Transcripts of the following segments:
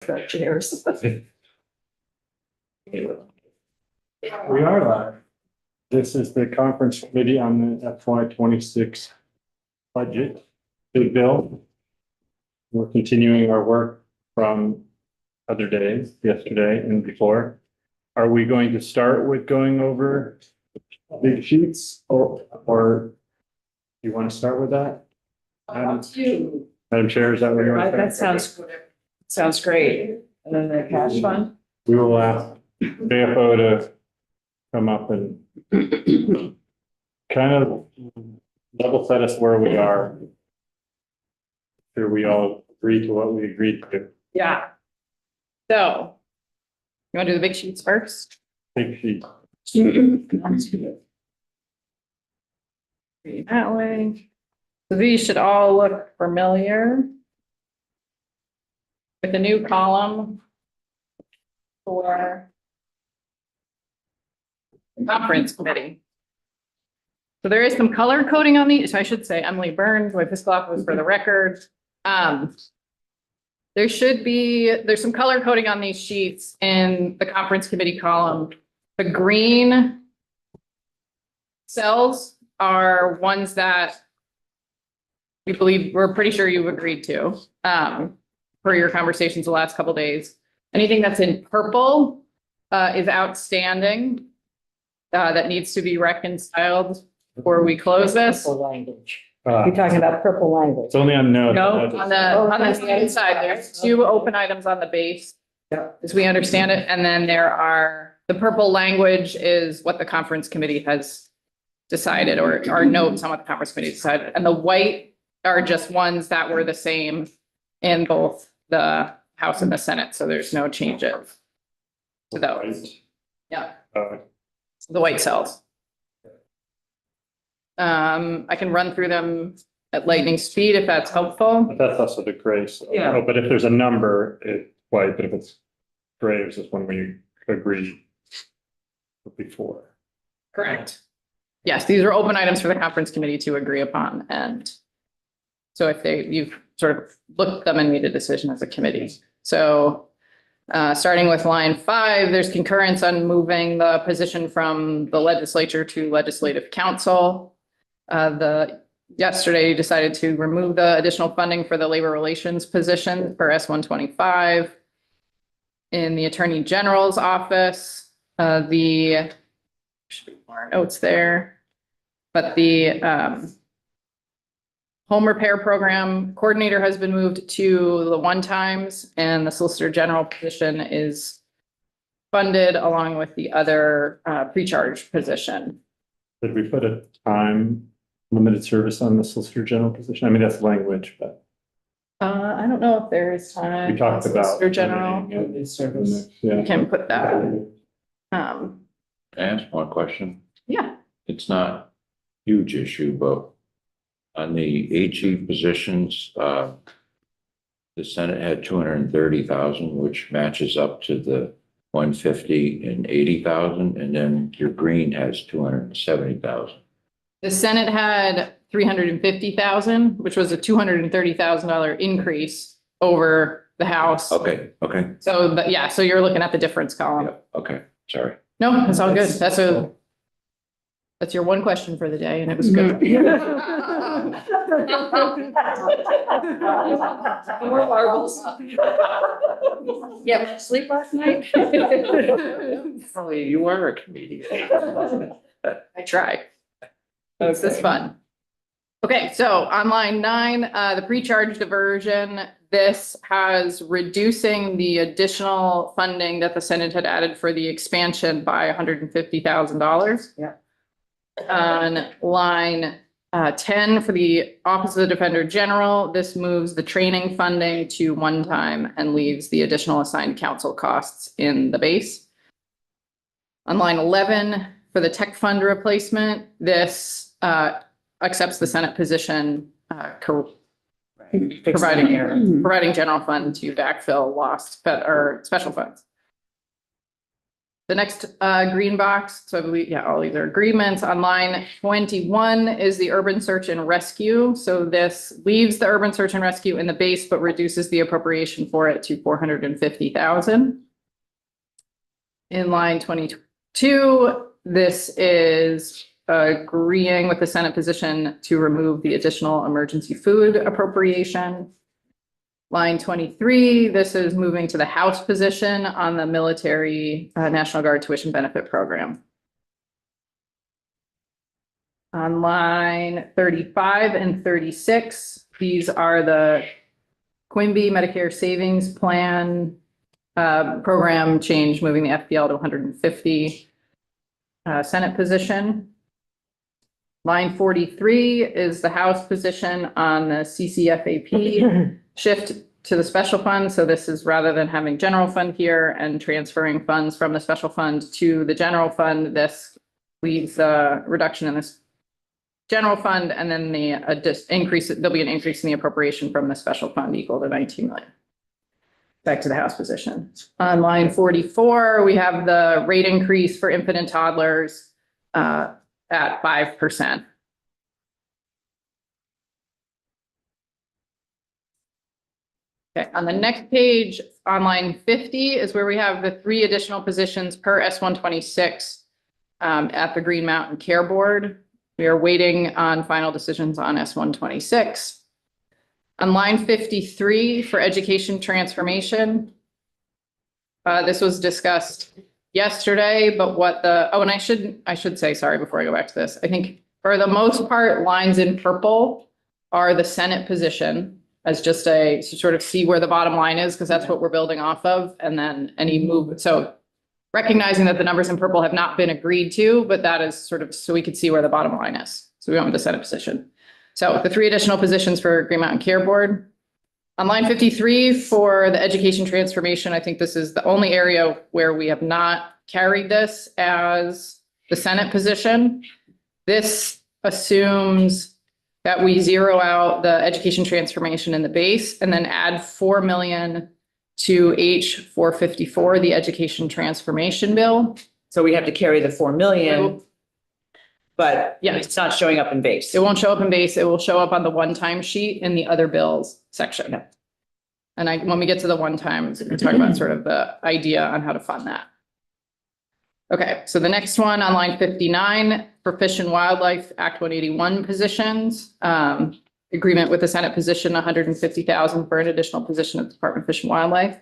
The chairs. We are live. This is the conference committee on the FY26 budget, big bill. We're continuing our work from other days, yesterday and before. Are we going to start with going over big sheets or you want to start with that? Madam Chair, is that what you want to start? That sounds great. And then the cash fund. We will ask JFO to come up and kind of level set us where we are. Sure we all agree to what we agreed to. Yeah. So, you want to do the big sheets first? Big sheet. That way. So these should all look familiar. With the new column for the conference committee. So there is some color coding on these. I should say Emily Burns, my fiscal officer for the record. There's some color coding on these sheets in the conference committee column. The green cells are ones that we're pretty sure you've agreed to, for your conversations the last couple of days. Anything that's in purple, is outstanding, that needs to be reconciled before we close this. Purple language. You're talking about purple language. It's only on note. No, on the inside, there's two open items on the base. Yeah. As we understand it, and then the purple language is what the conference committee has decided, or notes on what the conference committee decided, and the white are just ones that were the same in both the House and the Senate, so there's no changes to those. Yeah, the white cells. I can run through them at lightning speed if that's helpful. But that's also the gray. So, Yeah. oh, but if there's a number, it's white, but if it's gray, it's just when we agree before. Correct. Yes, these are open items for the conference committee to agree upon, and so if you've sort of looked at them and made a decision as a committee. So starting with line 5, there's concurrence on moving the position from the legislature to legislative council. Yesterday you decided to remove the additional funding for the labor relations position for S-125. In the Attorney General's office, should be more notes there, but the home repair program coordinator has been moved to the one-times, and the Solicitor General position is funded along with the other pre-charge position. Did we put a time limited service on the Solicitor General position? I mean, that's language, but. I don't know if there is time. We talked about. Solicitor General, Yeah. we can put that. Can I ask one question? Yeah, It's not a huge issue, but on the HE positions, the Senate had 230,000, which matches up to the 150 and 80,000, and then your green has 270,000. the Senate had 350,000, which was a $230,000 increase over the House. Okay, So, but yeah, so you're looking at the difference column. okay, sorry. No, that's all good. That's your one question for the day, and it was good. More marbles. Yeah, sleep last night? Oh, you are a comedian. I try. This is fun. Okay, so on line 9, the pre-charge diversion, this has reducing the additional funding that the Senate had added for the expansion by $150,000. Yeah. On line 10 for the Office of the Defender General, this moves the training funding to one time and leaves the additional assigned council costs in the base. On line 11 for the tech fund replacement, this accepts the Senate position, providing general fund to backfill lost or special funds. The next green box, so I believe, yeah, all these are agreements. On line 21 is the urban search and rescue. So this leaves the urban search and rescue in the base, but reduces the appropriation for it to 450,000. In line 22, this is agreeing with the Senate position to remove the additional emergency food appropriation. Line 23, this is moving to the House position on the military National Guard tuition benefit program. On line 35 and 36, these are the Quimby Medicare Savings Plan program change, moving the FPL to 150 Senate position. Line 43 is the House position on the CCFAP shift to the special fund. So this is rather than having general fund here and transferring funds from the special fund to the general fund, this leaves a reduction in this general fund, and then the increase, there'll be an increase in the appropriation from the special fund equal to 19 million. Back to the House position. On line 44, we have the rate increase for infant and toddlers at 5%. Okay, on the next page, on line 50 is where we have the 3 additional positions per S126 at the Green Mountain Care Board. We are waiting on final decisions on S126. On line 53 for education transformation, this was discussed yesterday, but what the, oh, and I should say, sorry, before I go back to this, I think for the most part, lines in purple are the Senate position as just to sort of see where the bottom line is, because that's what we're building off of. And then any move, so recognizing that the numbers in purple have not been agreed to, but that is sort of, so we could see where the bottom line is. So we went with the Senate position. So the 3 additional positions for Green Mountain Care Board. On line 53 for the education transformation, I think this is the only area where we have not carried this as the Senate position. This assumes that we zero out the education transformation in the base and then add 4 million to H.494, the education transformation bill. So we have to carry the 4 million, but Yeah. it's not showing up in base. It won't show up in base. It will show up on the one-time sheet in the other bills section. Yeah. And when we get to the one-times, we can talk about sort of the idea on how to fund that. Okay, so the next one on line 59 for Fish and Wildlife Act 181 positions. Agreement with the Senate position, 150,000 for an additional position at the Department of Fish and Wildlife.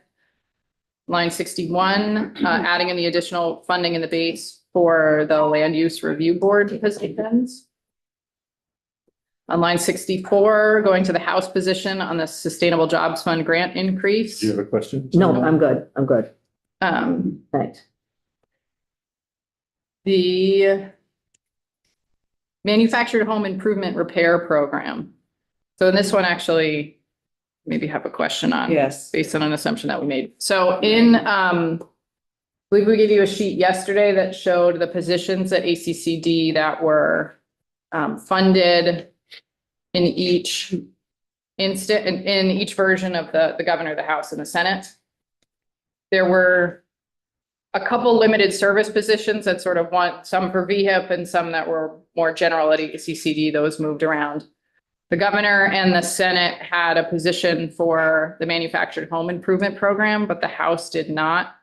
Line 61, adding in the additional funding in the base for the Land Use Review Board positions. On line 64, going to the House position on the Sustainable Jobs Fund grant increase. Do you have a question? No, I'm good. I'm good. Thanks. The Manufactured Home Improvement Repair Program. So in this one, actually, maybe have a question on. Yes. Based on an assumption that we made. So I believe we gave you a sheet yesterday that showed the positions at ACCD that were funded in each in each version of the governor, the House, and the Senate. There were a couple limited service positions that sort of want some for VHIP and some that were more general at ACCD. Those moved around. The governor and the Senate had a position for the Manufactured Home Improvement Program, but the House did not.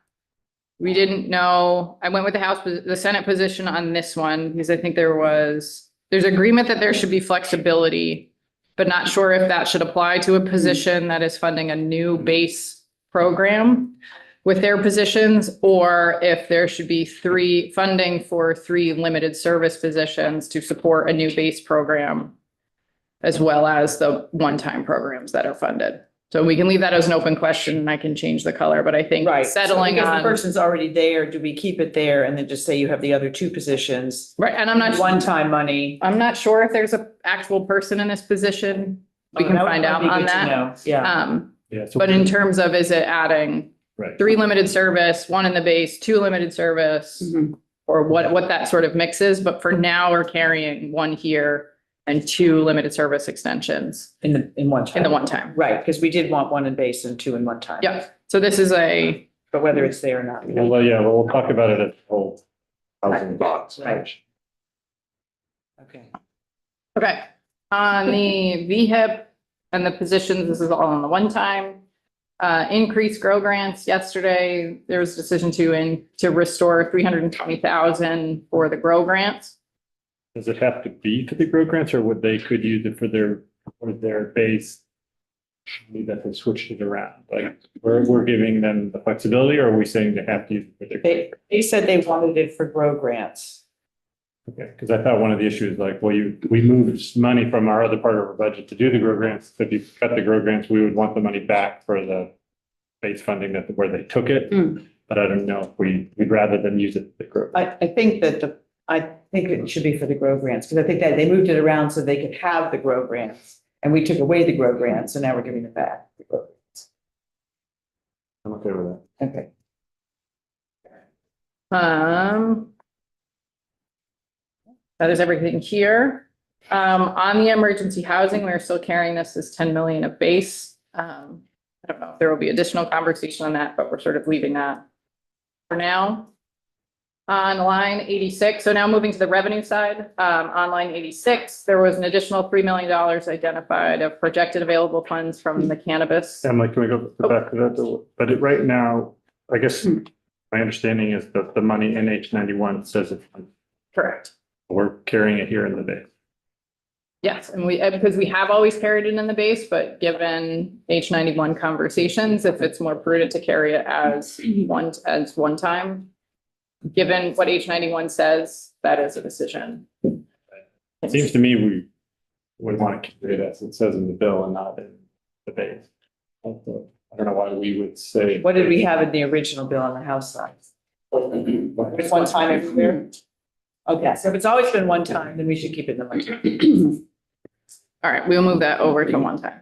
We didn't know. I went with the Senate position on this one because I think there's agreement that there should be flexibility, but not sure if that should apply to a position that is funding a new base program with their positions, or if there should be funding for 3 limited service positions to support a new base program, as well as the one-time programs that are funded. So we can leave that as an open question and I can change the color, but I think Right. settling Because on. the person's already there, do we keep it there and then just say you have the other 2 positions? Right, and I'm not. One-time money. I'm not sure if there's an actual person in this position. We can That would find out be on good to that. know. Yeah. Yeah. so- But in terms of, is it adding Right. 3 limited service, 1 in the base, 2 limited service? Mhm. Or what that sort of mix is, but for now, we're carrying 1 here and 2 limited service extensions In one time. in the one time. Right, because we did want 1 in base and 2 in one time. Yeah, so this is a but whether it's there or not. Well, yeah, well, we'll talk about it at the whole housing box. Right. Okay. Okay, on the VHIP and the positions, this is all on the one time. Increase grow grants. Yesterday, there was a decision to restore 320,000 for the grow grants. Does it have to be for the grow grants or would they could use it for their base? Maybe that they switched it around, like we're giving them the flexibility or are we saying they have to use it for their? They said they wanted it for grow grants. Okay, because I thought one of the issues, like, well, we moved money from our other part of our budget to do the grow grants. If you cut the grow grants, we would want the money back for the base funding where they took it. But I don't know if we'd rather than use it for the grow. I think it should be for the grow grants, because I think that they moved it around so they could have the grow grants. And we took away the grow grants, so now we're giving it back. The grow grants. I'm okay with that. Okay. That is everything here. On the emergency housing, we're still carrying this as 10 million of base. I don't know if there will be additional conversation on that, but we're sort of leaving that for now. On line 86, so now moving to the revenue side, on line 86, there was an additional $3 million identified of projected available funds from the cannabis. Emily, can we go back to that? But right now, I guess my understanding is that the money in H91 says it's, Correct. we're carrying it here in the base. Yes, and because we have always carried it in the base, but given H91 conversations, if it's more prudent to carry it as one time, given what H91 says, that is a decision. It seems to me we would want to carry it as it says in the bill and not in the base. I don't know why we would say. What did we have in the original bill on the House side? It's one time everywhere. Okay, so if it's always been one time, then we should keep it in the one time. All right, we'll move that over to one time.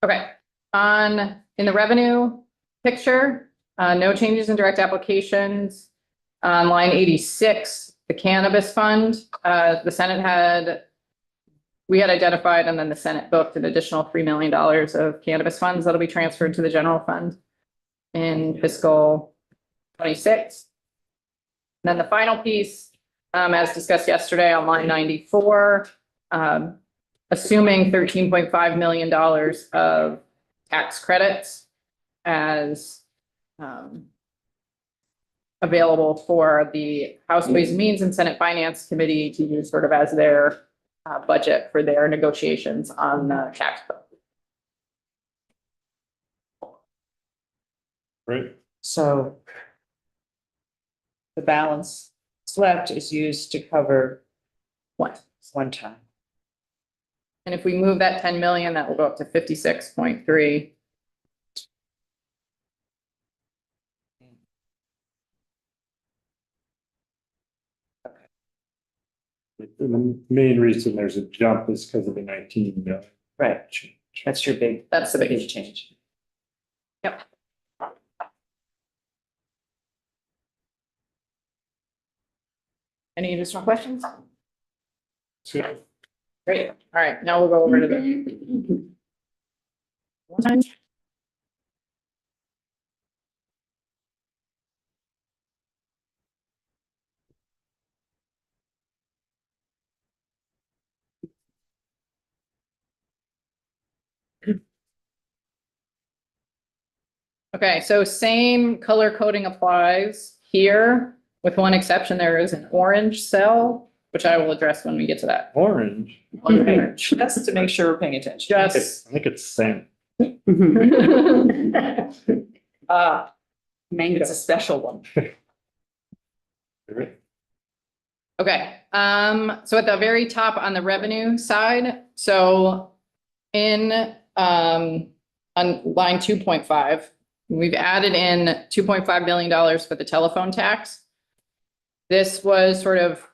Okay, in the revenue picture, no changes in direct applications. On line 86, the cannabis fund, we had identified, and then the Senate booked an additional $3 million of cannabis funds that'll be transferred to the general fund in fiscal 26. And then the final piece, as discussed yesterday on line 94, assuming $13.5 million of tax credits as available for the House Ways and Means and Senate Finance Committee to use sort of as their budget for their negotiations on the tax bill. Right. So the balance left is used to cover one time. And if we move that 10 million, that will go up to 56.3. The main reason there's a jump is because of the 19 million. Right. That's your big. That's the big big change. Yep. Any additional questions? Great. All right, now we'll go over to the one time. Okay, so same color coding applies here, with one exception. There is an orange cell, which I will address when we get to that. Orange. Orange. That's to make sure we're paying attention. Just I think it's same. Mango. It's a special one. Okay, so at the very top on the revenue side, so on line 2.5, we've added in $2.5 million for the telephone tax. This was sort of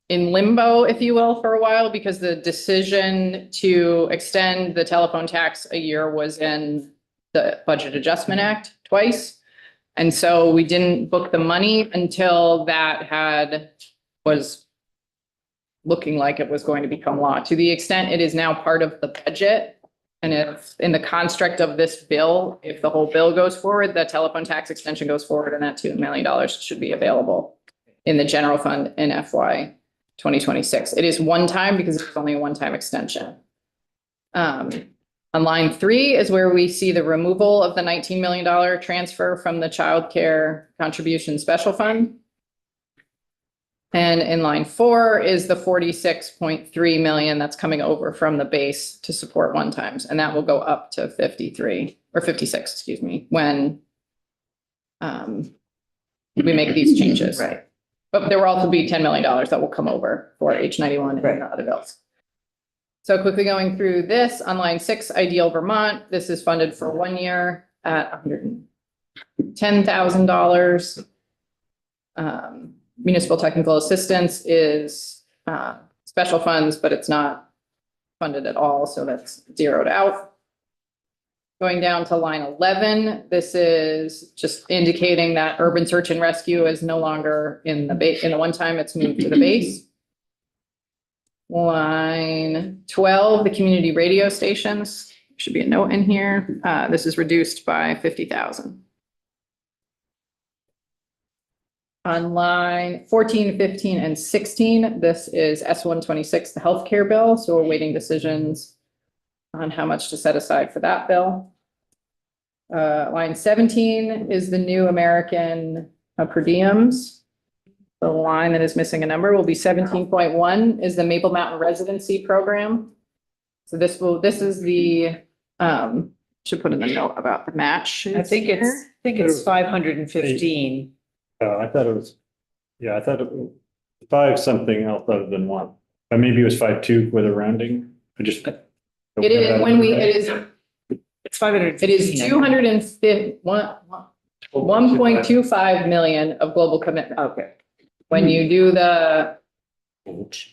in limbo, if you will, for a while, because the decision to extend the telephone tax a year was in the Budget Adjustment Act twice. And so we didn't book the money until that was looking like it was going to become law. To the extent it is now part of the budget, And if in the construct of this bill, if the whole bill goes forward, the telephone tax extension goes forward and that $2 million should be available in the general fund in FY 2026. It is one time because it's only a one-time extension. On line 3 is where we see the removal of the $19 million transfer from the child care contribution special fund. And in line 4 is the 46.3 million that's coming over from the base to support one times. And that will go up to 53 or 56, excuse me, when we make these changes. Right. But there will also be $10 million that will come over for H91 and Right. the other bills. So quickly going through this, on line 6, Ideal Vermont, this is funded for 1 year at $110,000. Municipal technical assistance is special funds, but it's not funded at all, so that's zeroed out. Going down to line 11, this is just indicating that urban search and rescue is no longer in the base, in the one time, it's moved to the base. Line 12, the community radio stations, should be a note in here. This is reduced by 50,000. On line 14, 15, and 16, this is S126, the healthcare bill. So we're waiting decisions on how much to set aside for that bill. Line 17 is the new American per diems. The line that is missing a number will be 17.1 is the Maple Mountain Residency Program. So this is the, should put in the note about the match. I think it's 515. I thought it was, I thought it was 5 something else other than 1. But maybe it was 5.2 with a rounding. I just. It is when we, it is, It's 500. it is 1.25 million of global commitment. Okay. When you do the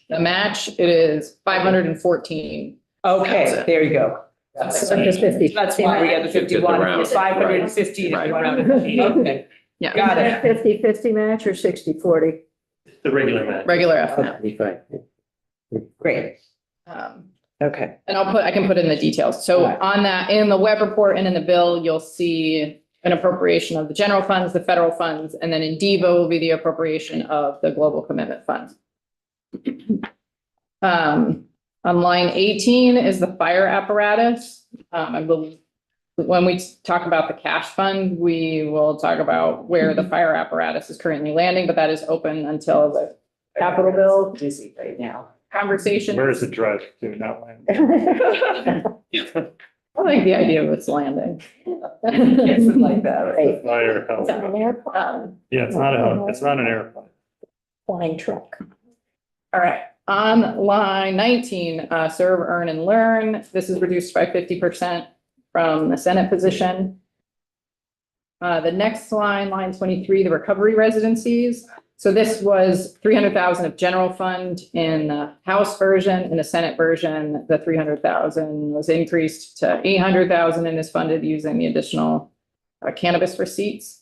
match, it is 514. Okay, there you go. So just 50. That's why we got the 51. It's 515 if you want to. Okay, Yeah, got it. 50-50 match or 60-40? The regular match. regular F now. Great. Okay. And I can put in the details. So Right. on that, in the web report and in the bill, you'll see an appropriation of the general funds, the federal funds, and then in DEVO will be the appropriation of the global commitment funds. On line 18 is the fire apparatus. I believe when we talk about the cash fund, we will talk about where the fire apparatus is currently landing, but that is open until the capital bill Busy right now. conversation. Where is the drive to not land? I like the idea of its landing. Something like that, right? Fire Is that health. an airplane? Yeah, it's not an airplane. Flying truck. All right, on line 19, serve, earn, and learn. This is reduced by 50% from the Senate position. The next line, line 23, the recovery residencies. So this was 300,000 of general fund in the House version. In the Senate version, the 300,000 was increased to 800,000 and is funded using the additional cannabis receipts.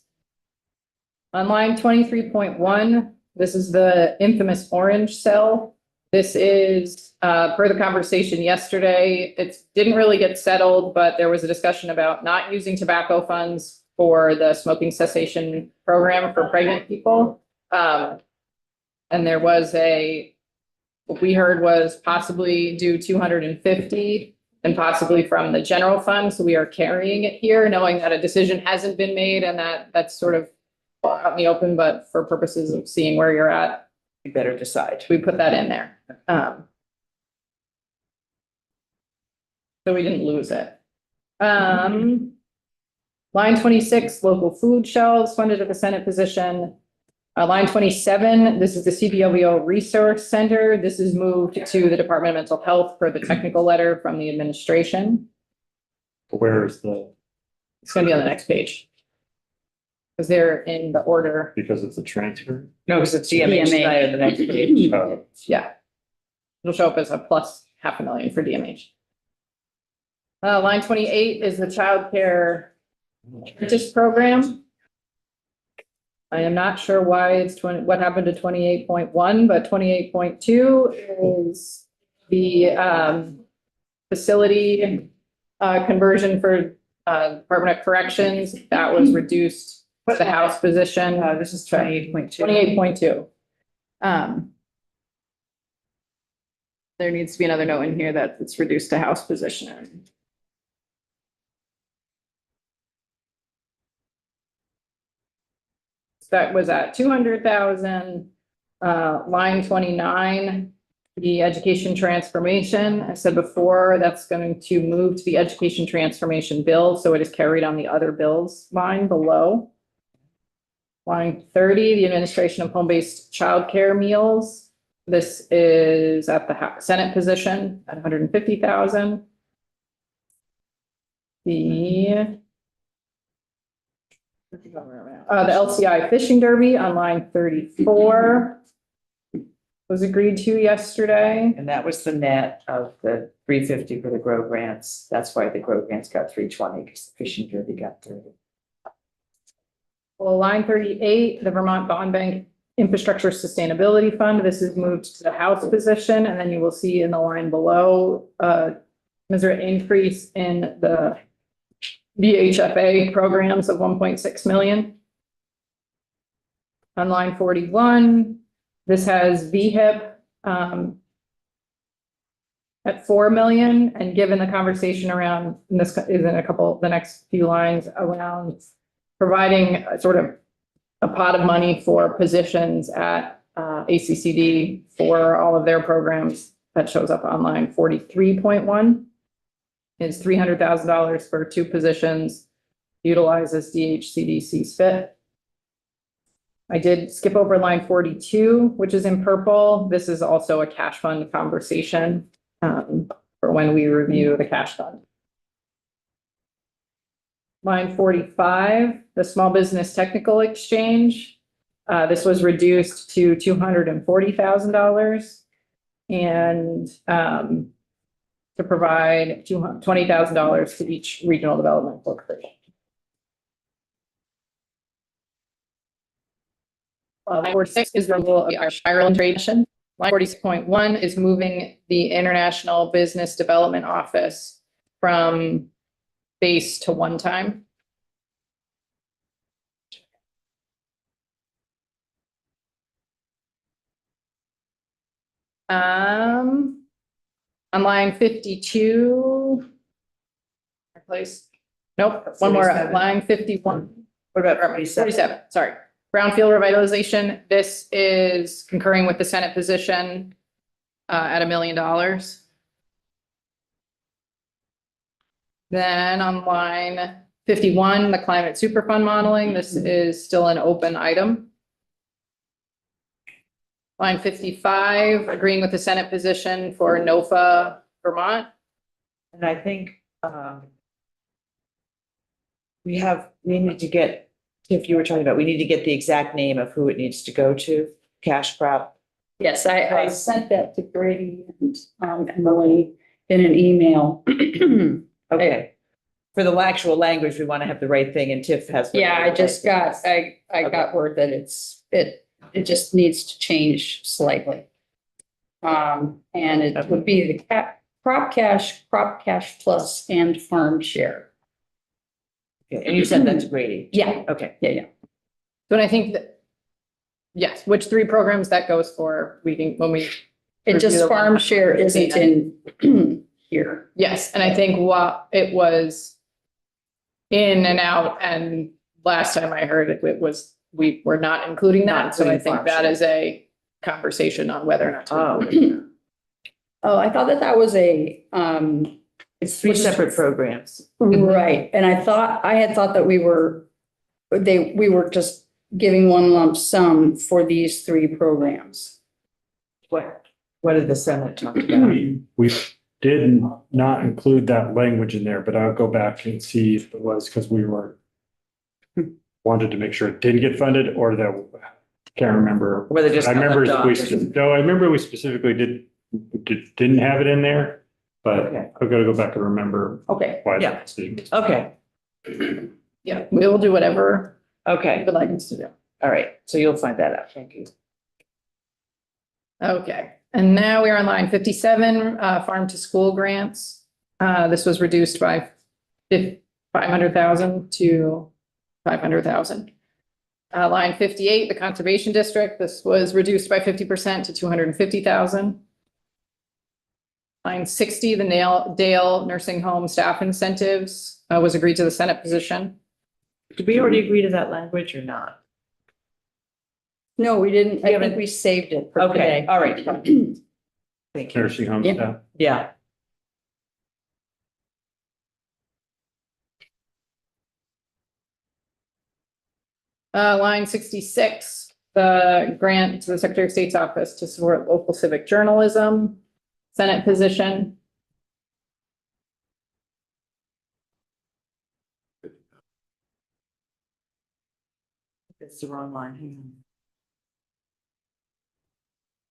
On line 23.1, this is the infamous orange cell. This is per the conversation yesterday. It didn't really get settled, but there was a discussion about not using tobacco funds for the smoking cessation program for pregnant people. And there was what we heard was possibly do 250 and possibly from the general fund. So we are carrying it here, knowing that a decision hasn't been made and that's sort of out in the open, but for purposes of seeing where you're at, You better decide. we put that in there. So we didn't lose it. Line 26, local food shelves funded at the Senate position. Line 27, this is the CBOVO Resource Center. This is moved to the Department of Mental Health per the technical letter from the administration. Where is the, It's going to be on the next page. Because they're in the order. because it's a transfer? No, because it's DMH tonight on the next page. Oh. Yeah. It'll show up as a plus $500,000 for DMH. Line 28 is the child care apprentice program. I am not sure why it's what happened to 28.1, but 28.2 is the facility conversion for Department of Corrections, that was reduced to the House position, This is 28.2. 28.2. There needs to be another note in here that it's reduced to House position. That was at 200,000. Line 29, the education transformation. I said before, that's going to move to the education transformation bill, so it is carried on the other bills line below. Line 30, the administration of home-based childcare meals. This is at the Senate position at 150,000. The LCI fishing derby on line 34 was agreed to yesterday. And that was the net of the 350 for the grow grants. That's why the grow grants got 320 because the fishing derby got 30. Well, line 38, the Vermont Bond Bank Infrastructure Sustainability Fund. This is moved to the House position, and then you will see in the line below, commensurate increase in the VHFA programs of 1.6 million. On line 41, this has VHIP at 4 million, and given the conversation around, and this is in the next few lines around providing a sort of a pot of money for positions at ACCD for all of their programs, that shows up on line 43.1. Is $300,000 for 2 positions, utilizes DHCDC's fit. I did skip over line 42, which is in purple. This is also a cash fund conversation for when we review the cash fund. Line 45, the small business technical exchange. This was reduced to $240,000. And to provide $20,000 to each regional development corporation. Line 46 is removal of the Ireland trade mission. Line 46.1 is moving the International Business Development Office from base to one time. On line 52, replace, nope, one more, 47. line 51. What about 47? 47, sorry. Brownfield revitalization, this is concurring with the Senate position at $1 million. Then on line 51, the climate superfund modeling, this is still an open item. Line 55, agreeing with the Senate position for NOFA Vermont. And I think we need to get, if you were talking about, we need to get the exact name of who it needs to go to, cash crop. Yes, I sent that to Grady and Emily in an email. Okay. For the actual language, we want to have the right thing, and Tiff has. Yeah, I just got, I got word that it just needs to change slightly. And it would be the crop cash plus and farm share. Okay, and you sent that to Grady? Yeah, Okay. yeah. But I think that, yes, which 3 programs that goes for, we can, when we. It just review the farm one- share isn't in here. Yes, and I think what it was in and out, and last time I heard it was, we were not including Not that, so I including think farm that share. is a conversation on whether or not to. Oh, include Oh, I thought that was a, it's 3 separate programs. right, and I had thought that we were just giving one lump sum for these 3 programs. What did the Senate talk about? We did not include that language in there, but I'll go back and see if it was because we wanted to make sure it didn't get funded or that, can't remember. Whether just. I remember got left off. I remember we specifically didn't have it in there, but Okay. I've got to go back and remember Okay, why. Yeah. that decision was. Okay, Yeah, we will do whatever you okay, would like us to do. all right, so you'll find that out, thank you. Okay, and now we are on line 57, farm to school grants. This was reduced by 500,000 to 500,000. Line 58, the Conservation District, this was reduced by 50% to 250,000. Line 60, the Dale Nursing Home Staff Incentives, was agreed to the Senate position. Did we already agree to that language or not? No, we didn't. I think haven't- we saved it for Okay, today. all right. Thank you. Nursing home Yeah. staff. Yeah. Line 66, the grant to the Secretary of State's office to support local civic journalism, Senate position. It's the wrong line. Hang on.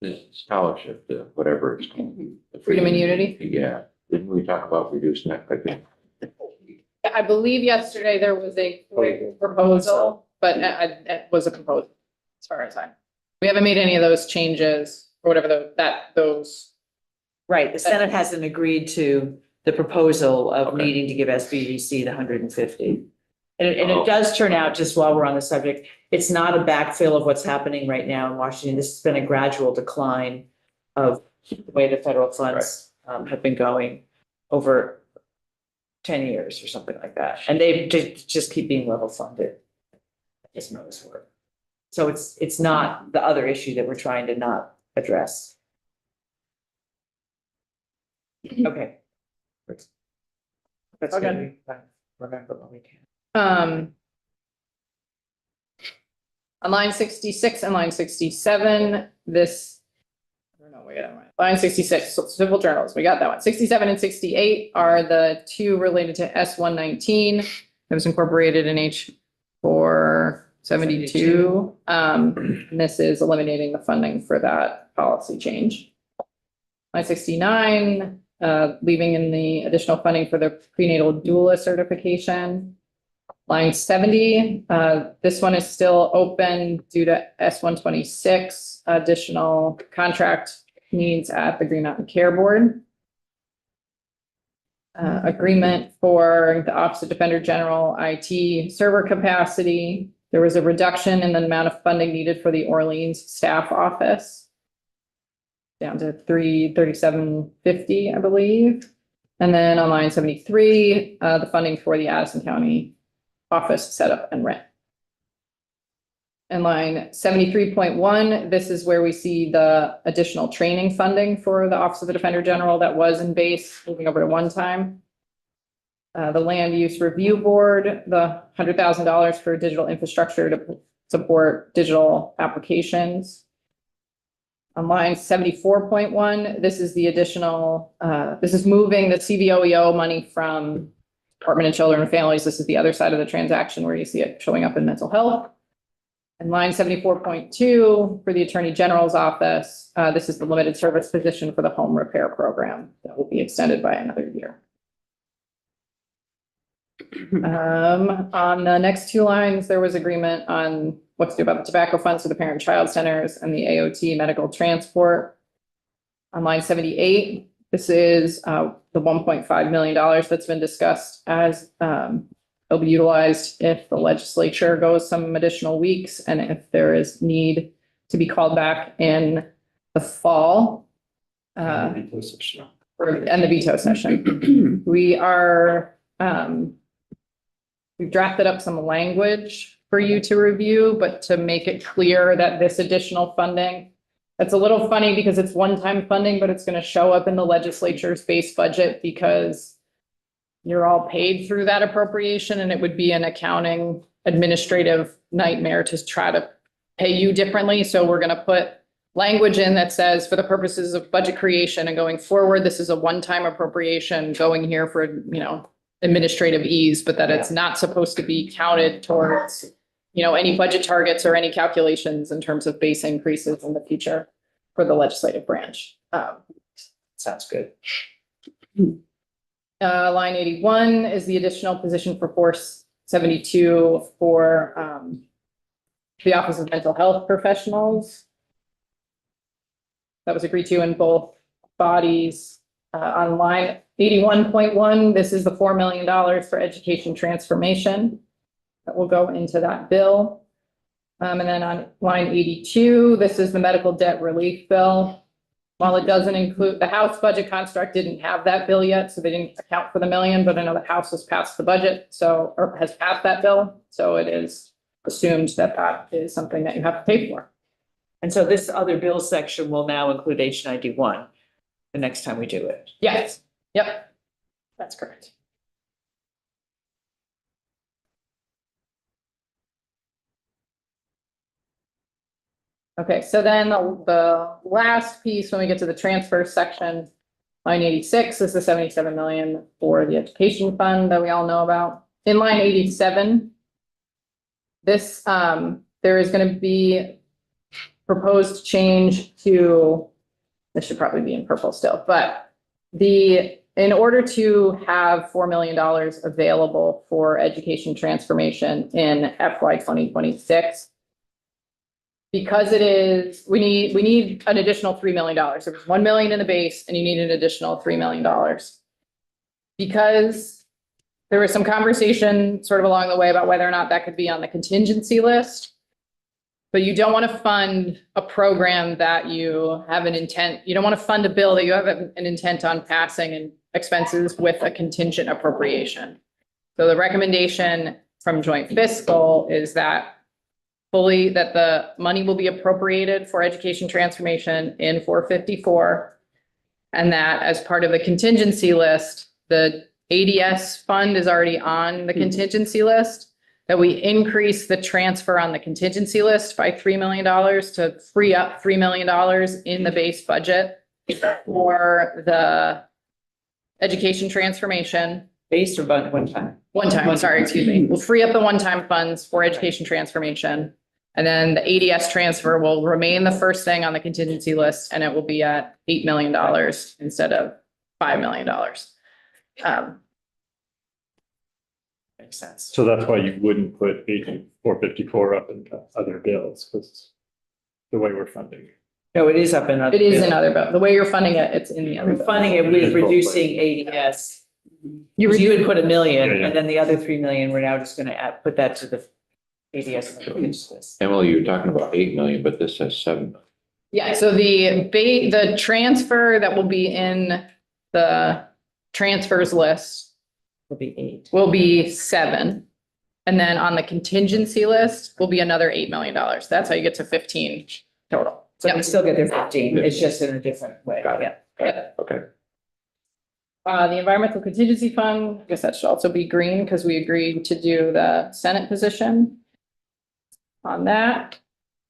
This scholarship, the whatever it's called. the Freedom and Unity? Yeah, didn't we talk about reducing that? I think. I believe yesterday there was a proposal, but it was a proposal as far as we haven't made any of those changes or whatever those. Right, the Senate hasn't agreed to the proposal of Okay. needing to give SBDC the 150. And it Oh. does turn out, just while we're on the subject, it's not a backfill of what's happening right now in Washington. This has been a gradual decline of the way the federal funds have been going over 10 years or something like that. And they just keep being level funded. It's most work. So it's not the other issue that we're trying to not address. Okay. That's Okay. good. We remember what we can. On line 66 and line 67, this, I don't know, wait, line 66, so civil journals, we got that one. 67 and 68 are the two related to S119. It was incorporated in H.493. And this is eliminating the funding for that policy change. Line 69, leaving in the additional funding for the prenatal doula certification. Line 70, this one is still open due to S126, additional contract needs at the Green Mountain Care Board. Agreement for the Office of Defender General IT server capacity. There was a reduction in the amount of funding needed for the Orleans staff office, down to $337.50, I believe. And then on line 73, the funding for the Addison County office setup and rent. And line 73.1, this is where we see the additional training funding for the Office of the Defender General that was in base, moving over to one time. The Land Use Review Board, the $100,000 for digital infrastructure to support digital applications. On line 74.1, this is the additional, this is moving the CVOEO money from Department of Children and Families. This is the other side of the transaction where you see it showing up in mental health. And line 74.2 for the Attorney General's office, this is the limited service position for the home repair program that will be extended by another year. On the next two lines, there was agreement on what to do about the tobacco funds for the parent-child centers and the AOT medical transport. On line 78, this is the $1.5 million that's been discussed as it'll be utilized if the legislature goes some additional weeks and if there is need to be called back in the fall. And the veto session. We are, we've drafted up some language for you to review, but to make it clear that this additional funding, it's a little funny because it's one-time funding, but it's going to show up in the legislature's base budget because you're all paid through that appropriation, and it would be an accounting administrative nightmare to try to pay you differently. So we're going to put language in that says, for the purposes of budget creation and going forward, this is a one-time appropriation going here for, administrative ease, but that it's not supposed to be counted towards, any budget targets or any calculations in terms of base increases in the future for the legislative branch. Sounds good. Line 81 is the additional position for Force 72 for the Office of Mental Health Professionals. That was agreed to in both bodies. On line 81.1, this is the $4 million for education transformation that will go into that bill. And then on line 82, this is the medical debt relief bill. While it doesn't include, the House budget construct didn't have that bill yet, so they didn't account for the million, but I know the House has passed the budget, so, or has passed that bill. So it is assumed that that is something that you have to pay for. And so this other bill section will now include H91 the next time we do it. Yes, yep, that's correct. Okay, so then the last piece, when we get to the transfer section, line 86 is the 77 million for the education fund that we all know about. In line 87, this, there is going to be proposed change to, this should probably be in purple still, but in order to have $4 million available for education transformation in FY 2026, because it is, we need an additional $3 million. There was $1 million in the base and you need an additional $3 million. Because there was some conversation sort of along the way about whether or not that could be on the contingency list. But you don't want to fund a program that you have an intent, you don't want to fund a bill that you have an intent on passing and expenses with a contingent appropriation. So the recommendation from joint fiscal is that that the money will be appropriated for education transformation in 454. And that as part of the contingency list, the ADS fund is already on the contingency list, that we increase the transfer on the contingency list by $3 million to free up $3 million in the base budget for the education transformation. Base or one time? One time, sorry, excuse me. We'll free up the one-time funds for education transformation. And then the ADS transfer will remain the first thing on the contingency list, and it will be at $8 million instead of $5 million. Makes sense. So that's why you wouldn't put H.454 up in other bills, because the way we're funding. No, it is up in other. It is in other bill. The way you're funding it, it's in the other. We're bill. funding it with reducing ADS. You would put $1 million, Yeah, yeah. and then the other 3 million, we're now just gonna put that to the ADS. list. Emily, you're talking about 8 million, but this has 7 million. Yeah, so the transfer that will be in the transfers list Will be 8. will be 7. And then on the contingency list will be another $8 million. That's how you get to 15 total. So we still get their 15, it's just in a different way, Got it. yeah. Okay. The environmental contingency fund, I guess that should also be green because we agreed to do the Senate position on that.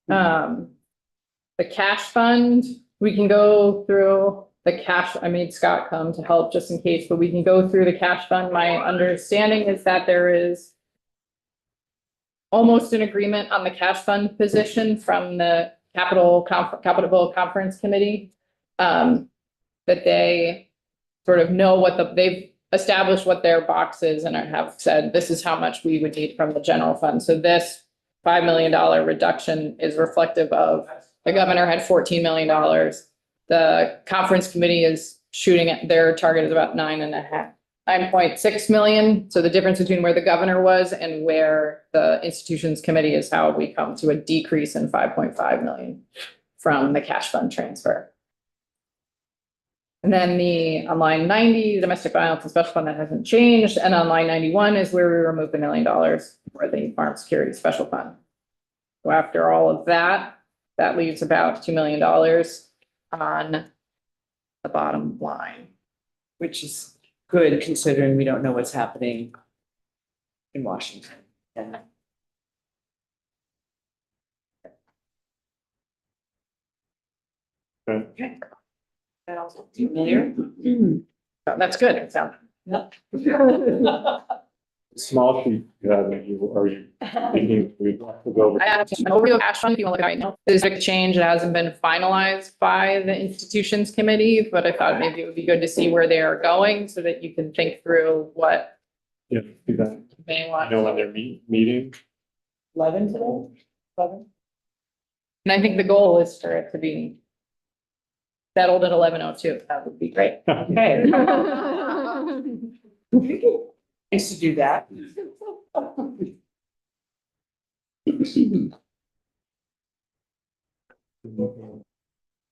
The cash fund, we can go through the cash. I made Scott come to help just in case, but we can go through the cash fund. My understanding is that there is almost an agreement on the cash fund position from the Capital Conference Committee, that they sort of know they've established what their box is and have said, this is how much we would need from the general fund. So this $5 million reduction is reflective of, the governor had $14 million. The conference committee is shooting at, their target is about 9.6 million. So the difference between where the governor was and where the institutions committee is how we come to a decrease in 5.5 million from the cash fund transfer. And then on line 90, domestic violence and special fund, that hasn't changed. And on line 91 is where we removed $1 million for the farm security special fund. So after all of that, that leaves about $2 million on the bottom line. Which is good considering we don't know what's happening in Washington. And Okay. that also familiar. So that's good. It sounds. Small sheet you have, are you thinking we'd have to go over? I have an overview of cash fund if you want to look at it right now. There's a big change that hasn't been finalized by the institutions committee, but I thought maybe it would be good to see where they are going so that you can think through what Yeah, do that. you may I want. know when they're meeting. 11 today? 11? And I think the goal is for it to be settled at 11:02. That would be great. Okay. Nice to do that.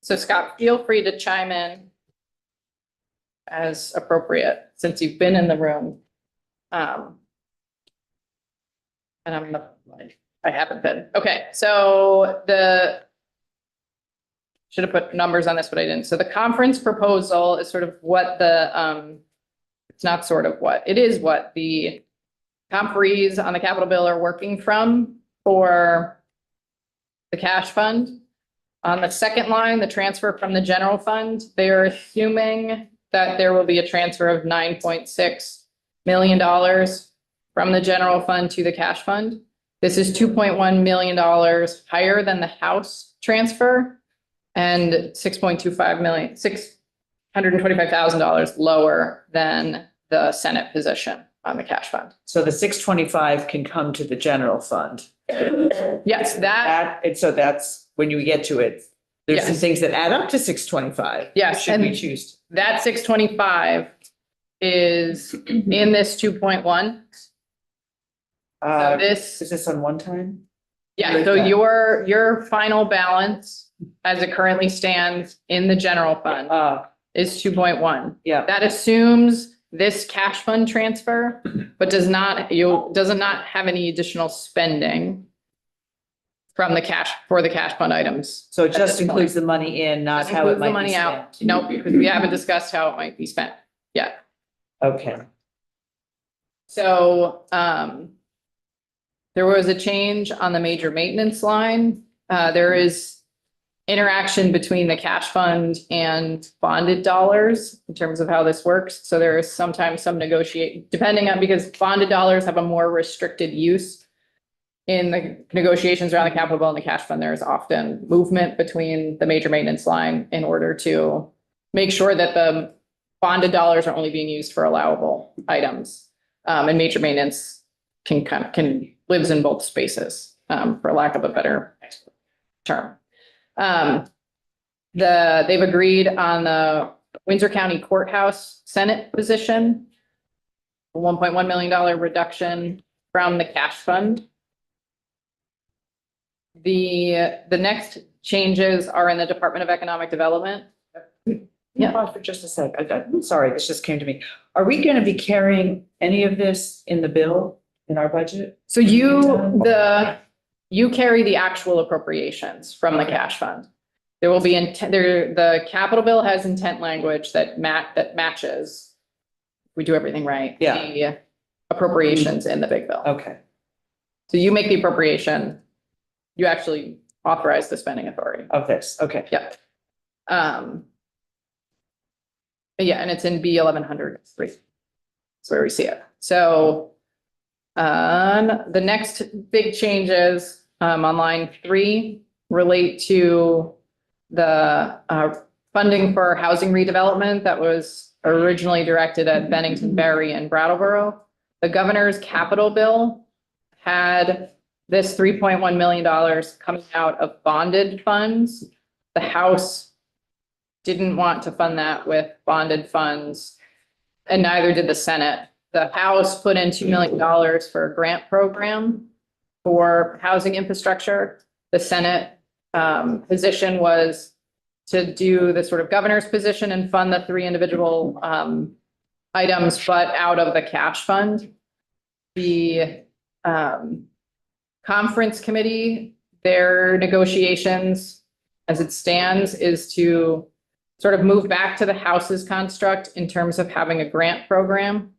So Scott, feel free to chime in as appropriate, since you've been in the room. And I haven't been. Okay, so should have put numbers on this, but I didn't. So the conference proposal is sort of what it's not sort of what, it is what the conferees on the Capitol bill are working from for the cash fund. On the second line, the transfer from the general fund, they're assuming that there will be a transfer of $9.6 million from the general fund to the cash fund. This is $2.1 million higher than the House transfer and $625,000 lower than the Senate position on the cash fund. So the 625 can come to the general fund. Yes, And so that's when you get to it. There's some Yes. things that add up to 625. Yes, Should we and- choose? that 625 is in this 2.1. So Is this on one time? Yeah, so your final balance as it currently stands in the general fund is 2.1. Yeah, That assumes this cash fund transfer, but does not have any additional spending from the cash, for the cash fund items. so it at just this point. includes the money in, not Just how it includes the might be money out. spent. No, because we haven't discussed how it might be spent yet. Okay, So, there was a change on the major maintenance line. There is interaction between the cash fund and bonded dollars in terms of how this works. So there is sometimes some depending on, because bonded dollars have a more restricted use in the negotiations around the capital bill and the cash fund. There's often movement between the major maintenance line in order to make sure that the bonded dollars are only being used for allowable items. And major maintenance lives in both spaces, for lack of a better term. They've agreed on the Windsor County Courthouse Senate position, a $1.1 million reduction from the cash fund. The next changes are in the Department of Economic Development. Yeah. Pause for just a sec. I'm sorry, this just came to me. Are we going to be carrying any of this in the bill, in our budget? So you carry the actual appropriations from the cash fund. There will be the capital bill has intent language that matches. We do everything right. Yeah. The appropriations in the big bill. Okay, So you make the appropriation. You actually authorize the spending authority. of this, okay. Yeah. Yeah, and it's in B 1103. That's where we see it. So the next big changes on line 3 relate to the funding for housing redevelopment that was originally directed at Bennington, Berry, and Brattleboro. The governor's capital bill had this $3.1 million coming out of bonded funds. The House didn't want to fund that with bonded funds, and neither did the Senate. The House put in $2 million for a grant program for housing infrastructure. The Senate position was to do the sort of governor's position and fund the 3 individual items, but out of the cash fund. The conference committee, their negotiations as it stands is to sort of move back to the House's construct in terms of having a grant program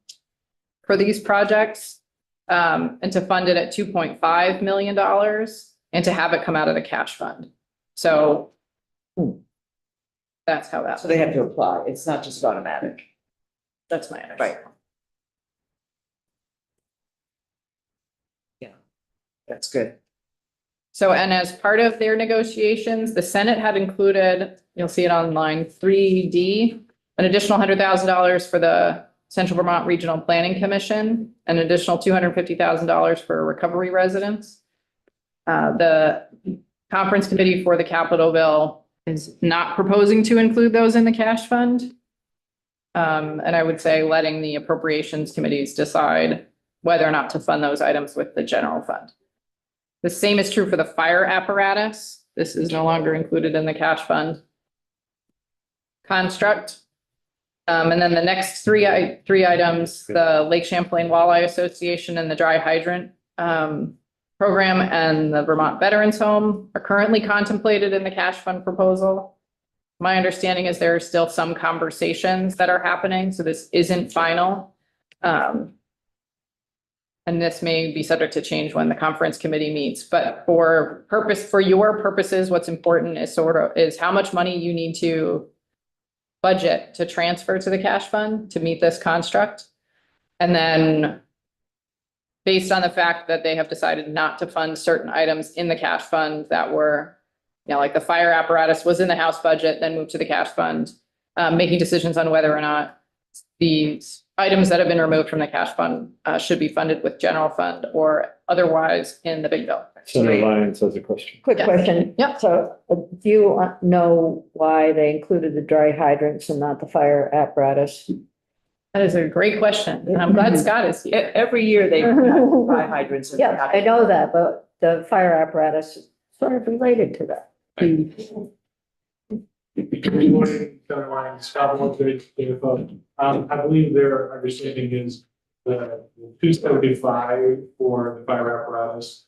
for these projects, and to fund it at $2.5 million and to have it come out of the cash fund. So that's how So they have to apply. It's not just automatic. that's my understanding. Right. Yeah, that's good. So, and as part of their negotiations, the Senate had included, you'll see it on line 3D, an additional $100,000 for the Central Vermont Regional Planning Commission, an additional $250,000 for recovery residents. The conference committee for the Capitol bill is not proposing to include those in the cash fund. And I would say letting the appropriations committees decide whether or not to fund those items with the general fund. The same is true for the fire apparatus. This is no longer included in the cash fund construct. And then the next three items, the Lake Champlain Walleye Association and the Dry Hydrant program and the Vermont Veterans Home are currently contemplated in the cash fund proposal. My understanding is there are still some conversations that are happening, so this isn't final. And this may be subject to change when the conference committee meets, but for your purposes, what's important is how much money you need to budget to transfer to the cash fund to meet this construct. And then based on the fact that they have decided not to fund certain items in the cash fund that were, like the fire apparatus was in the House budget, then moved to the cash fund, making decisions on whether or not these items that have been removed from the cash fund should be funded with general fund or otherwise in the big bill. Senator Lyons has a question. Quick Yeah. question. Yep. So do you know why they included the dry hydrants and not the fire apparatus? That is a great question, and I'm glad Scott is here. Every year they have dry hydrants. in the Yeah, I know that, but the fire apparatus is sort of related to that. Good morning, Senator Lyons, Scott Woodridge, Data Fund. I believe their understanding is the 275 for the fire apparatus,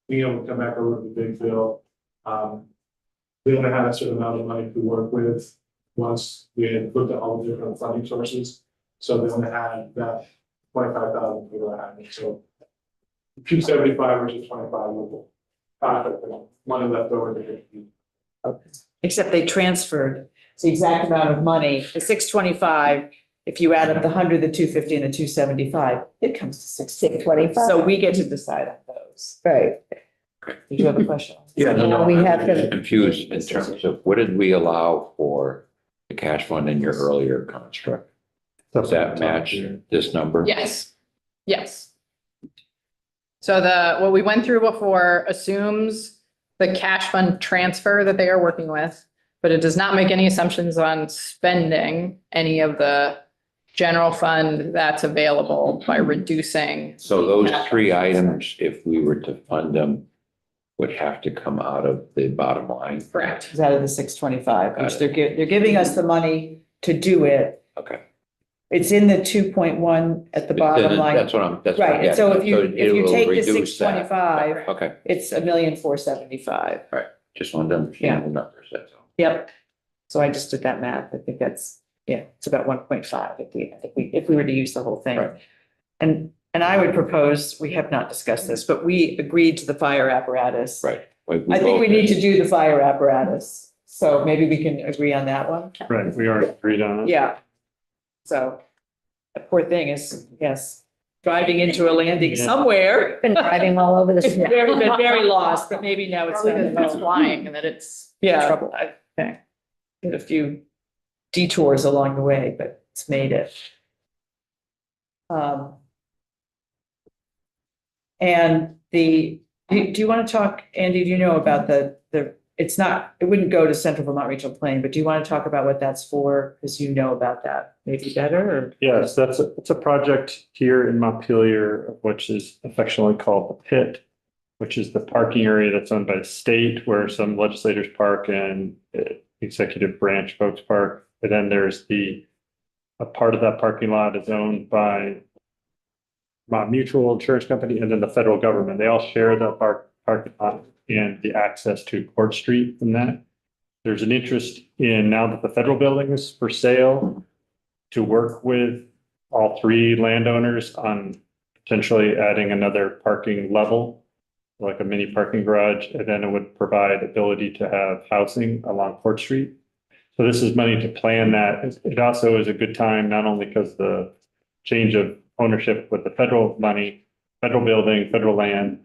being able to come back over the big bill. We only had a certain amount of money to work with once we had looked at all the different funding sources. So they only had that 25,000 for that. So 275 versus 25 with money left over. Except they transferred the exact amount of money, the 625, if you add up the 100, the 250 and the 275, it comes to 625. So we get to decide on those. Right. Did you have a question? Yeah, Now we have I'm to- confused in terms of what did we allow for the cash fund in your earlier construct? Does that match this number? Yes, yes. So what we went through before assumes the cash fund transfer that they are working with, but it does not make any assumptions on spending any of the general fund that's available by reducing. So those three items, if we were to fund them, would have to come out of the bottom line? Correct. It's out of the 625, which Got they're giving us the money to do it. Okay. It's in the 2.1 at the bottom line. That's what I'm, that's. Right, and yeah, so if you it will take the reduce that. 625, Okay, it's 1,475,000. just wanted to understand the numbers, that's all. Yep. So I just did that math. I think that's, it's about 1.5 if we were to use the whole thing. Right. And I would propose, we have not discussed this, but we agreed to the fire apparatus. Right. I think we need to do the fire apparatus. So maybe we can agree on that one. Right, we are agreed on it. Yeah. So that poor thing is, yes, driving into a landing Yeah. somewhere. Been driving all over the It's state. been very lost, but maybe now it's. Probably because it's flying and that it's Yeah. trouble. Okay. Did a few detours along the way, but it's made it. And do you want to talk, Andy, do you know about it wouldn't go to Central Vermont Regional Planning, but do you want to talk about what that's for? Because you know about that maybe better or? Yes, it's a project here in Montpelier, which is affectionately called the Pit, which is the parking area that's owned by the state where some legislators park and executive branch folks park. And then there's a part of that parking lot is owned by Vermont Mutual Insurance Company and then the federal government. They all share the parking lot and the access to Court Street from that. There's an interest in, now that the federal building is for sale, to work with all three landowners on potentially adding another parking level, like a mini parking garage, and then it would provide ability to have housing along Court Street. So this is money to plan that. It also is a good time, not only because the change of ownership with the federal money, federal building, federal land,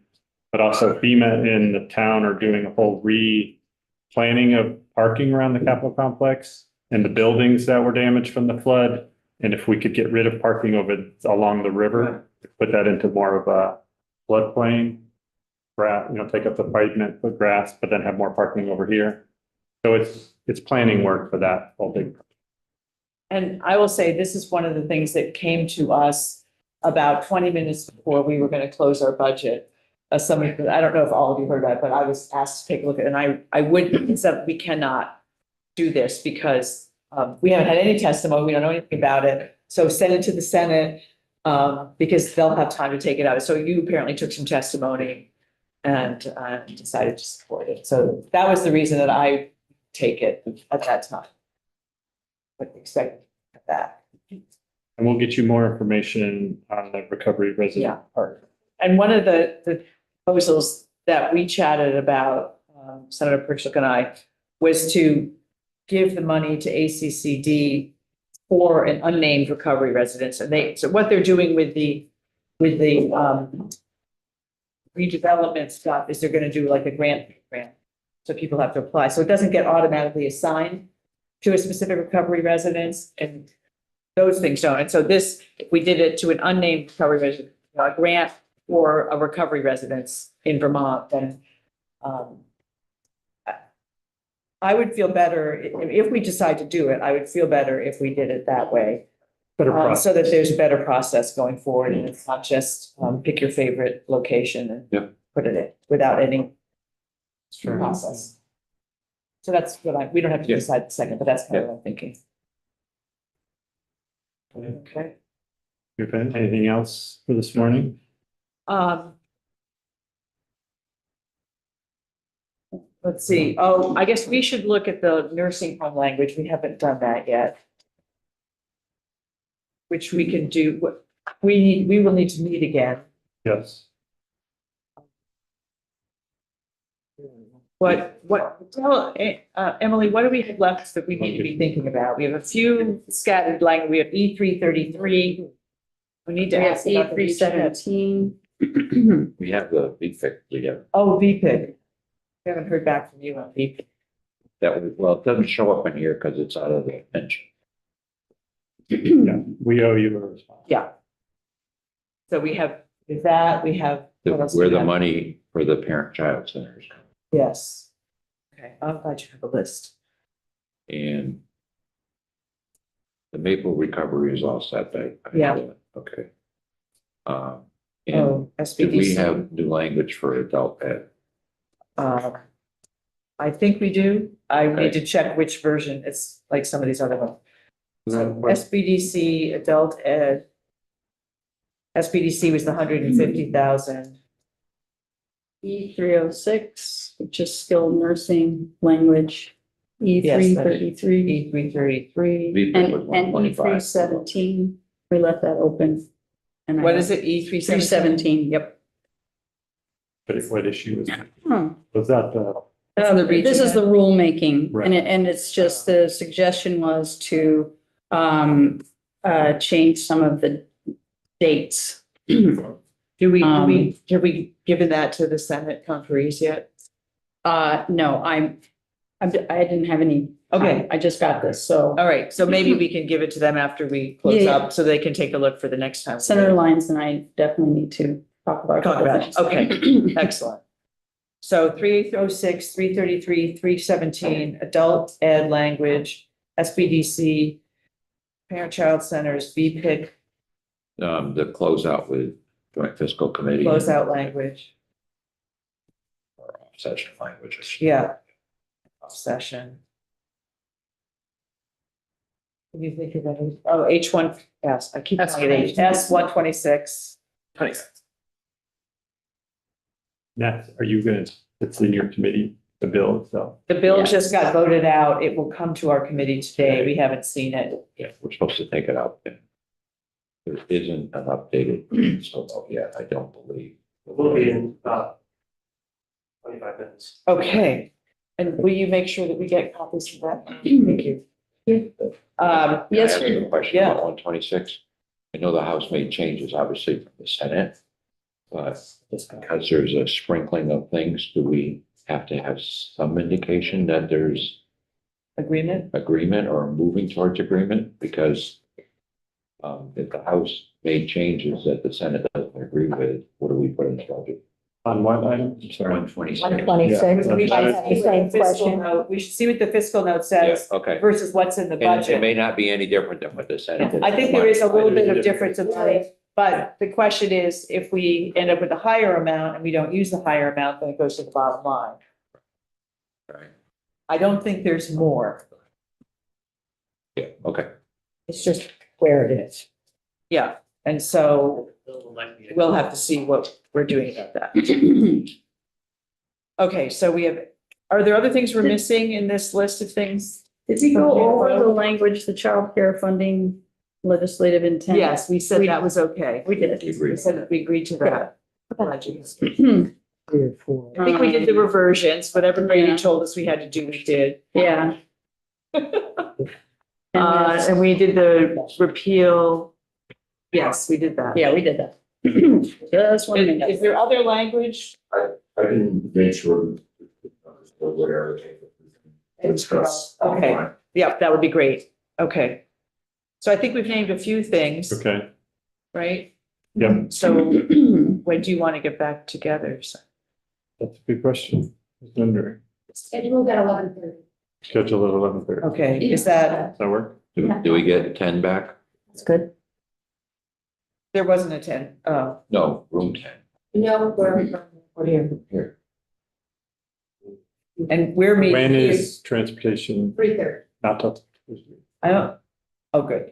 but also FEMA in the town are doing a whole re-planning of parking around the Capitol complex and the buildings that were damaged from the flood. And if we could get rid of parking along the river, put that into more of a floodplain, take up the pavement, put grass, but then have more parking over here. So it's planning work for that whole big. And I will say, this is one of the things that came to us about 20 minutes before we were going to close our budget. Somebody, I don't know if all of you heard that, but I was asked to take a look at it, and I would, said we cannot do this because we haven't had any testimony, we don't know anything about it. So send it to the Senate because they'll have time to take it out. So you apparently took some testimony and decided to support it. So that was the reason that I take it at that time. But expect that. And we'll get you more information on the recovery resident Yeah. part. And one of the proposals that we chatted about, Senator Pritchett and I, was to give the money to ACCD for an unnamed recovery residence. And so what they're doing with the redevelopment stuff is they're gonna do like a grant. So people have to apply. So it doesn't get automatically assigned to a specific recovery residence, and those things don't. And so this, if we did it to an unnamed recovery resident, a grant for a recovery residence in Vermont, then I would feel better if we decide to do it. I would feel better if we did it that way. Better process. So that there's a better process going forward, and it's not just pick your favorite location and Yep. put it in without any Sure. process. So that's what we don't have to Yeah. decide the second, but that's kind of what I'm thinking. Okay. Anything else for this morning? Let's see. Oh, I guess we should look at the nursing home language. We haven't done that yet. Which we can do. We will need to meet again. Yes. Tell, Emily, what do we have left that we need to be thinking about? We have a few scattered language. We have E333. We need to We have ask about the E317. We have the VFIC, Oh, VPIC. We haven't heard back from you on VPIC. well, it doesn't show up in here because it's out of the pension. Yeah, we owe you a response. Yeah. So we have with that, we have. what else do Where we the have? money for the parent-child centers come. Yes. Okay, I'm glad you have a list. And the Maple recovery is all set, Yeah. Okay. And Oh, do we SBDC. have new language for adult ed? I think we do. I Okay. need to check which version. It's like some of these other ones. Then- SBDC, adult ed. SBDC was the 150,000. E306, which is skilled nursing language. E333. E333. VFIC was And 125. E317, we left that open. And I What have is it? E317? 317, yep. But what issue was that? Hmm. Was that the? This is the rulemaking, Right. and it's just, the suggestion was to change some of the dates. Have we given that to the Senate conferees yet? No, I didn't have any. Okay. I just got this, so All right, so maybe we can give it to them after we close Yeah. up, so they can take a look for the next time. Senator Lyons and I definitely need to talk about. a Talk couple about things. it. Okay, excellent. So 306, 333, 317, adult ed language, SBDC, parent-child centers, VPIC, The closeout with joint fiscal committee. closeout language, Or session language. yeah. Session. Can you think of any? Oh, H1, yes, I keep calling it H, S126. That, are you gonna, it's in your committee, the bill itself? The bill Yes. just got voted out. It will come to our committee today. We haven't seen it. Yeah, we're supposed to take it out. There isn't an updated, so yet, I don't believe. We'll be in about 25 minutes. Okay, and will you make sure that we get copies of that? Thank you. Yes, Can I ask sir. you a question Yeah. about 126? I know the House made changes, obviously, from the Senate. But just because there's a sprinkling of things, do we have to have some indication that there's Agreement? agreement or moving towards agreement? Because if the House made changes that the Senate doesn't agree with, what do we put in the budget? On what item? I'm sorry. 126. 126, Yeah. we have the same Fiscal question. note, we should see what the fiscal note Yeah, says okay. versus what's in the And it budget. may not be any different than what the Senate did. I think there is a little bit of Yeah. difference in money, but the question is, if we end up with a higher amount and we don't use the higher amount, then it goes to the bottom line. Right. I don't think there's more. Yeah, okay. It's just where it is. Yeah, and so we'll have to see what we're doing about that. Okay, so we have, are there other things we're missing in this list of things? Did we go over the language, the child care funding legislative intent? Yes, we said that was okay. We did. You agree. We said that we agreed to that. Apologies. 3 or 4. I think we did the reversions, whatever Brady Yeah. told us we had to do, we did. Yeah. And we did the repeal. Yes, we did that. Yeah, we did that. Just one Is minute. there other language? I didn't make sure whatever. Okay, yeah, that would be great. Okay. So I think we've named a few things, Okay, right? yep, So when do you want to get back together? So- that's a good question. I was wondering. Scheduled at 11:30. Schedule at 11:30. Does Okay, is that, that work? Do we get 10 back? That's good. there wasn't a 10. Oh, No, room 10. No, what here? Here. And we're meeting. When is transportation 3:30. not till? I don't, oh, good.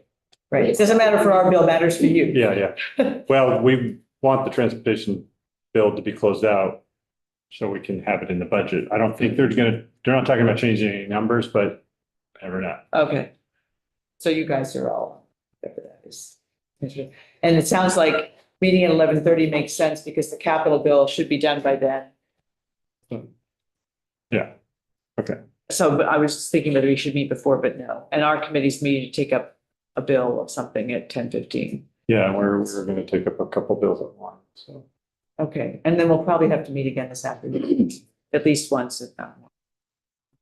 Right. It doesn't matter for our bill, matters for you. Yeah, yeah. Well, we want the transportation bill to be closed out so we can have it in the budget. I don't think they're not talking about changing any numbers, but never know. Okay. So you guys are all, whatever that is. And it sounds like meeting at 11:30 makes sense because the capital bill should be done by then. Yeah, okay. So but I was just thinking whether we should meet before, but no. And our committee's meeting to take up a bill of something at 10:15. Yeah, we're gonna take up a couple bills at once, so. Okay, and then we'll probably have to meet again this afternoon, at least once, if not more.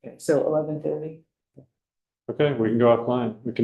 Okay, so 11:30. Okay, we can go offline. We can